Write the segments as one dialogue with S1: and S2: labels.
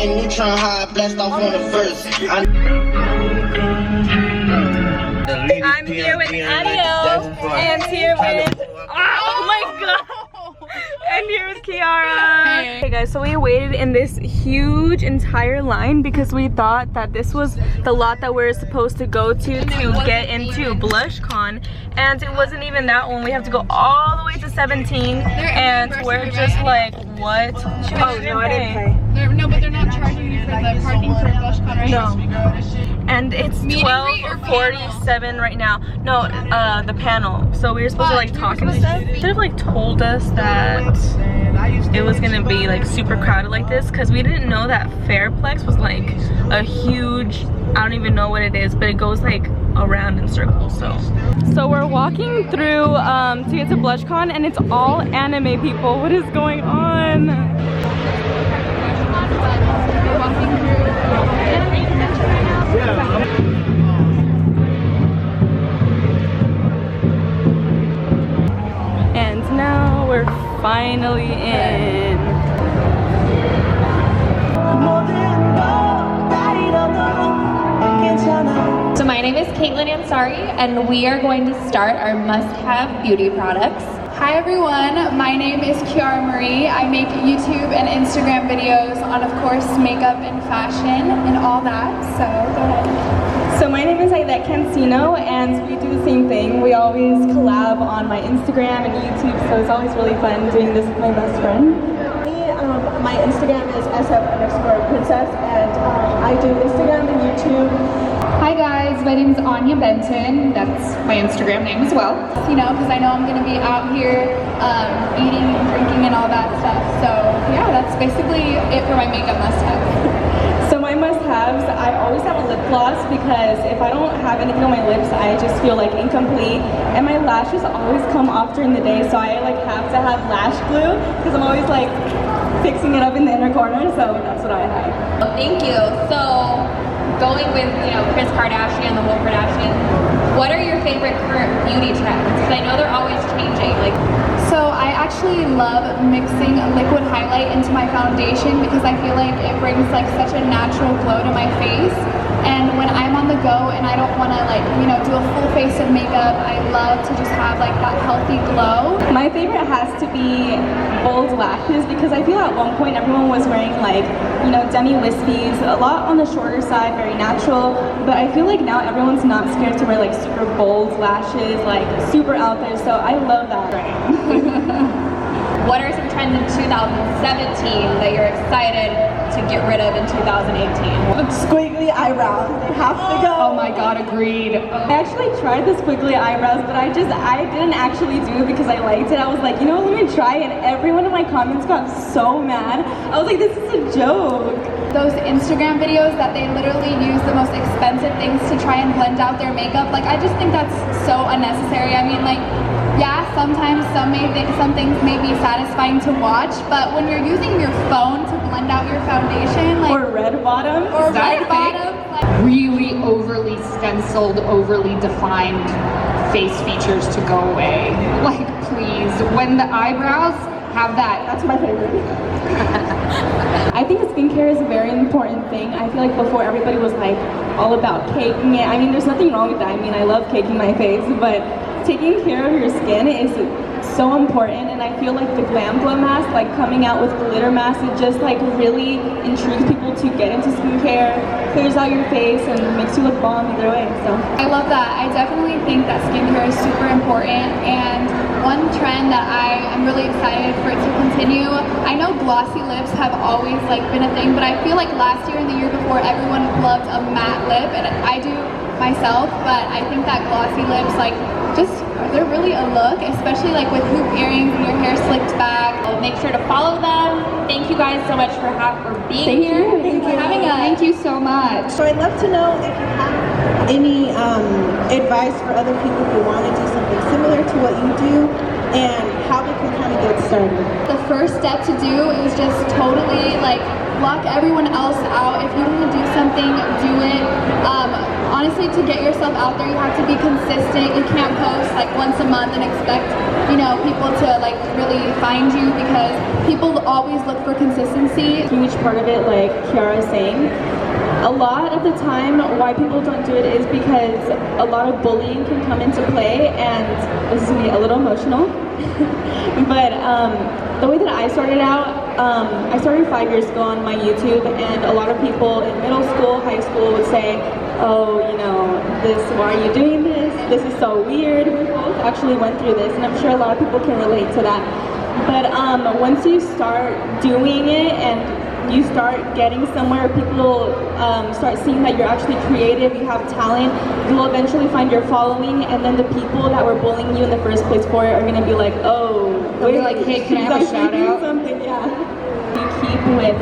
S1: in neutron high, blast off on the first.
S2: I'm here with Ariel and here with, oh my god, and here with Kiara. Hey guys, so we waited in this huge entire line because we thought that this was the lot that we're supposed to go to get into BlushCon, and it wasn't even that one. We have to go all the way to 17, and we're just like, what? Oh no, I didn't pay.
S3: No, but they're not charging you for the parking for BlushCon, right?
S2: No. And it's 12:47 right now. No, the panel. So we were supposed to like talk and stuff. Should have like told us that it was gonna be like super crowded like this, because we didn't know that Fairplex was like a huge, I don't even know what it is, but it goes like around in circles. So we're walking through to get to BlushCon, and it's all anime people. What is going on? And now we're finally in.
S4: So my name is Caitlin Ansari, and we are going to start our must-have beauty products.
S3: Hi everyone, my name is Kiara Marie. I make YouTube and Instagram videos on, of course, makeup and fashion and all that, so go ahead.
S2: So my name is Idette Cancino, and we do the same thing. We always collab on my Instagram and YouTube, so it's always really fun doing this with my best friend.
S5: My Instagram is sf_princess, and I do Instagram and YouTube.
S3: Hi guys, my name is Anya Benton. That's my Instagram name as well. You know, because I know I'm going to be out here eating and drinking and all that stuff. So yeah, that's basically it for my makeup must-have.
S2: So my must-haves, I always have a lip gloss, because if I don't have anything on my lips, I just feel like incomplete. And my lashes always come off during the day, so I like have to have lash glue, because I'm always like fixing it up in the inner corner, so that's what I have.
S4: Well, thank you. So going with, you know, Kris Kardashian, the whole Kardashian, what are your favorite current beauty trends? Because I know they're always changing. Like,
S3: so I actually love mixing liquid highlight into my foundation, because I feel like it brings like such a natural glow to my face. And when I'm on the go and I don't want to, like, you know, do a full face of makeup, I love to just have like that healthy glow.
S2: My favorite has to be bold lashes, because I feel at one point everyone was wearing like, you know, demi wispies, a lot on the shorter side, very natural, but I feel like now everyone's not scared to wear like super bold lashes, like super out there, so I love that.
S4: what are some trends in 2017 that you're excited to get rid of in 2018?
S5: Squiggly eyebrows, they have to go.
S3: Oh my god, agreed.
S2: I actually tried the squiggly eyebrows, but I didn't actually do it because I liked it. I was like, you know, let me try it, and everyone in my comments got so mad. I was like, this is a joke.
S3: Those Instagram videos that they literally use the most expensive things to try and blend out their makeup, like, I just think that's so unnecessary. I mean, like, yeah, sometimes some things may be satisfying to watch, but when you're using your phone to blend out your foundation, like,
S2: or red bottom,
S3: like,
S6: really overly stenciled, overly defined face features to go away. Like, please, when the eyebrows have that,
S5: That's my favorite.
S2: I think skincare is a very important thing. I feel like before everybody was like all about caking it. I mean, there's nothing wrong with that. I mean, I love caking my face, but taking care of your skin is so important, and I feel like the Glam Glow mask, like coming out with glitter mask, it just like really intrigues people to get into skincare, clears out your face, and makes you look bomb either way. So
S3: I love that. I definitely think that skincare is super important, and one trend that I am really excited for it to continue. I know glossy lips have always like been a thing, but I feel like last year and the year before everyone loved a matte lip, and I do myself, but I think that glossy lips, like, just, they're really a look, especially like with hoop earrings and your hair slicked back.
S4: I'll make sure to follow them. Thank you guys so much for being here.
S3: Thank you for having us.
S6: thank you so much.
S5: So I'd love to know if you have any advice for other people who want to do something similar to what you do, and how they can kind of get started.
S3: The first step to do is just totally like block everyone else out. If you want to do something, do it. honestly, to get yourself out there, you have to be consistent. You can't post like once a month and expect, you know, people to like really find you, because people always look for consistency.
S7: Huge part of it, like Kiara is saying, a lot of the time why people don't do it is because a lot of bullying can come into play, and this is gonna be a little emotional. But the way that I started out, I started 5 years ago on my YouTube, and a lot of people in middle school, high school would say, oh, you know, why are you doing this? This is so weird. We both actually went through this, and I'm sure a lot of people can relate to that. But once you start doing it and you start getting somewhere, people start seeing that you're actually creative, you have talent, you'll eventually find your following, and then the people that were bullying you in the first place for it are gonna be like, oh,
S6: they'll be like, hey, can I have a shout out?
S7: Something, yeah. You keep with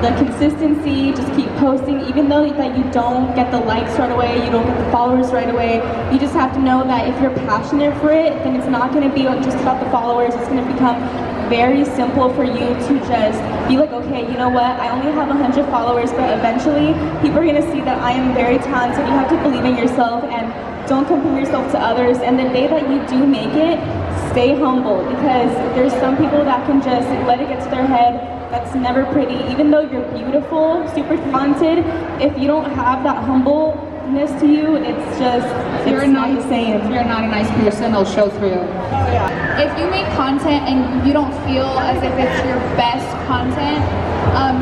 S7: the consistency, just keep posting, even though that you don't get the likes right away, you don't get the followers right away. You just have to know that if you're passionate for it, then it's not gonna be just about the followers. It's gonna become very simple for you to just be like, okay, you know what, I only have 100 followers, but eventually people are gonna see that I am very talented. You have to believe in yourself and don't compare yourself to others. And the day that you do make it, stay humble, because there's some people that can just let it get to their head. That's never pretty. Even though you're beautiful, super talented, if you don't have that humbleness to you, it's not the same.
S6: If you're not a nice person, it'll show through.
S7: Oh yeah.
S3: If you make content and you don't feel as if it's your best content,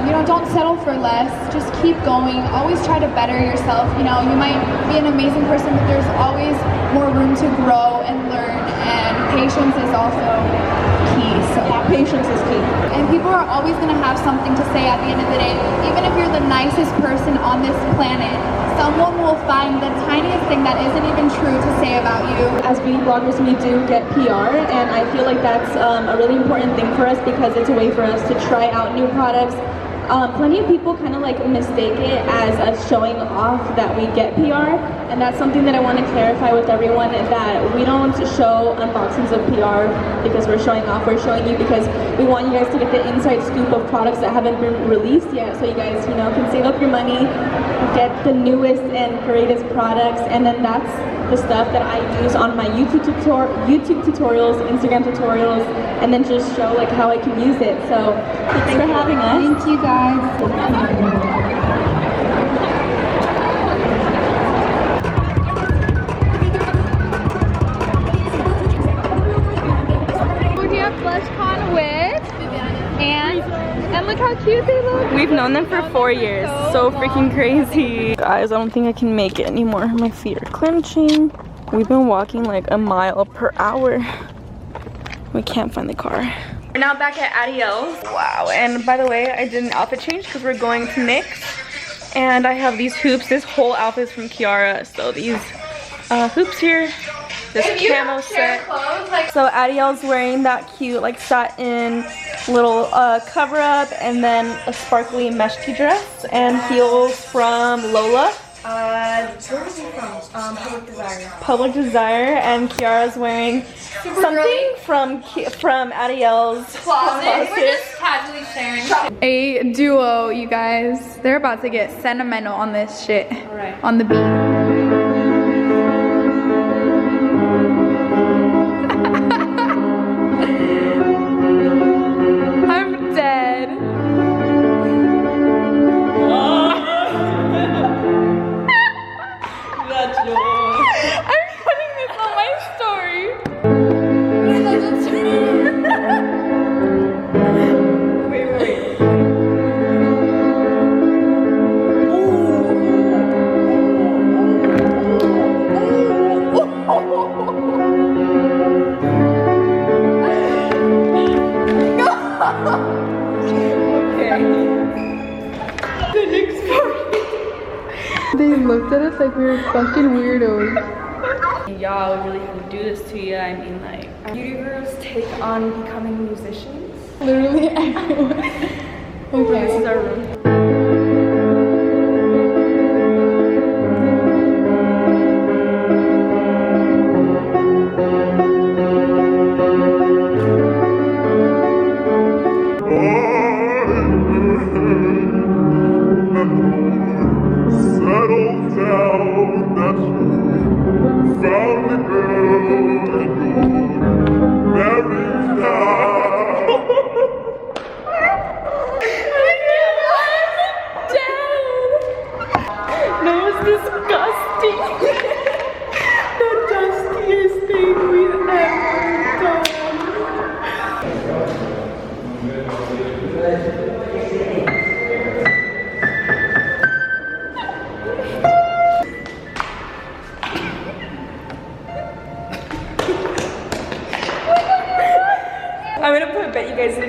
S3: you know, don't settle for less. Just keep going. Always try to better yourself. You know, you might be an amazing person, but there's always more room to grow and learn. And patience is also key. So
S7: patience is key.
S3: And people are always going to have something to say at the end of the day. Even if you're the nicest person on this planet, someone will find the tiniest thing that isn't even true to say about you.
S7: As beauty bloggers, we do get PR, and I feel like that's a really important thing for us, because it's a way for us to try out new products. Plenty of people kind of like mistake it as us showing off that we get PR, and that's something that I want to clarify with everyone, that we don't show unboxings of PR because we're showing off. We're showing you because we want you guys to get the inside scoop of products that haven't been released yet, so you guys, you know, can save up your money, get the newest and greatest products, and then that's the stuff that I use on my YouTube tutorials, Instagram tutorials, and then just show like how I can use it. So thanks for having us.
S6: Thank you guys.
S3: We're here at BlushCon with and look how cute they look.
S2: We've known them for 4 years. So freaking crazy. Guys, I don't think I can make it anymore. My feet are clenching. We've been walking like a mile per hour. We can't find the car. We're now back at Adiel's. Wow, and by the way, I did an outfit change because we're going to NYX. And I have these hoops. This whole outfit is from Kiara. So these hoops here, this camo set. So Adiel's wearing that cute like satin little cover up, and then a sparkly mesh tee dress, and heels from Lola. Where was he from? Public Desire. Public Desire, and Kiara's wearing something from Adiel's closet.
S4: We're just casually sharing.
S3: A duo, you guys. They're about to get sentimental on this shit.
S2: All right.
S3: On the beat. I'm dead. I'm putting this on my story.
S2: Wait.
S3: They looked at us like we were fucking weirdos.
S2: Y'all, we really had to do this to you. I mean, like, beauty girls take on becoming musicians.
S3: Literally everyone. Okay.
S2: This is our room.
S8: Settle down.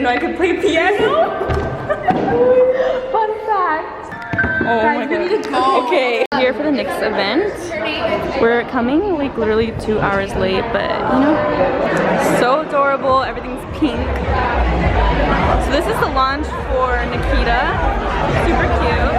S2: didn't know I could play piano. Fun fact. Oh my god. Okay, here for the next event. We're coming like literally 2 hours late, but you know, so adorable. Everything's pink. So this is the launch for Nikita. Super cute.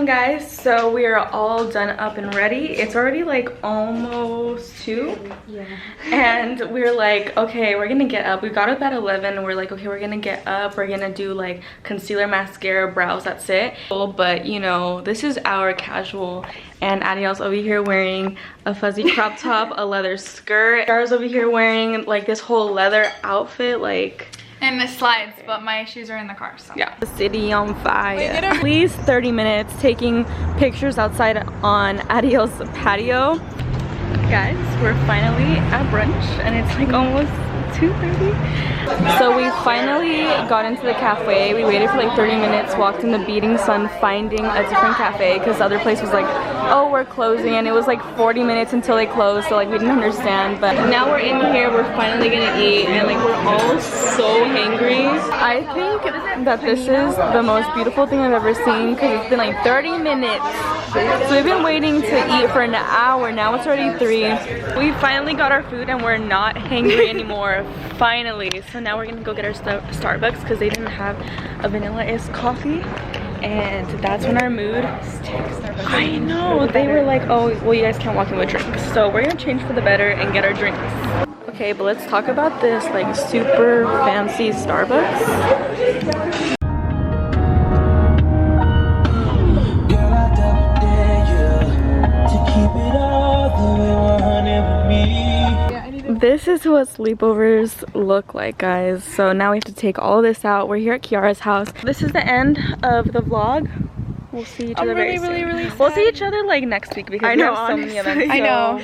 S2: Guys, so we are all done up and ready. It's already like almost 2. Yeah. And we're like, okay, we're gonna get up. We got up at 11 and we're like, okay, we're gonna get up. We're gonna do like concealer, mascara, brows, that's it. But you know, this is our casual, and Adiel's over here wearing a fuzzy crop top, a leather skirt. Yara's over here wearing like this whole leather outfit, like,
S8: and the slides, but my shoes are in the car, so.
S2: Yeah. The city on fire. At least 30 minutes taking pictures outside on Adiel's patio. Guys, we're finally at brunch and it's like almost 2:30. So we finally got into the cafe. We waited for like 30 minutes, walked in the beating sun, finding a different cafe because the other place was like, oh, we're closing, and it was like 40 minutes until they closed, so like we didn't understand. But now we're in here, we're finally gonna eat, and like we're all so hangry. I think that this is the most beautiful thing I've ever seen because it's been like 30 minutes. So we've been waiting to eat for an hour. Now it's already 3. We finally got our food and we're not hangry anymore. Finally. So now we're gonna go get our Starbucks because they didn't have a vanilla iced coffee. And that's when our mood sticks. I know. They were like, oh, well, you guys can't walk in with drinks. So we're gonna change for the better and get our drinks. Okay, but let's talk about this like super fancy Starbucks. This is what sleepovers look like, guys. So now we have to take all of this out. We're here at Kiara's house. This is the end of the vlog. We'll see each other very soon. We'll see each other like next week because we have so many events.
S8: I know.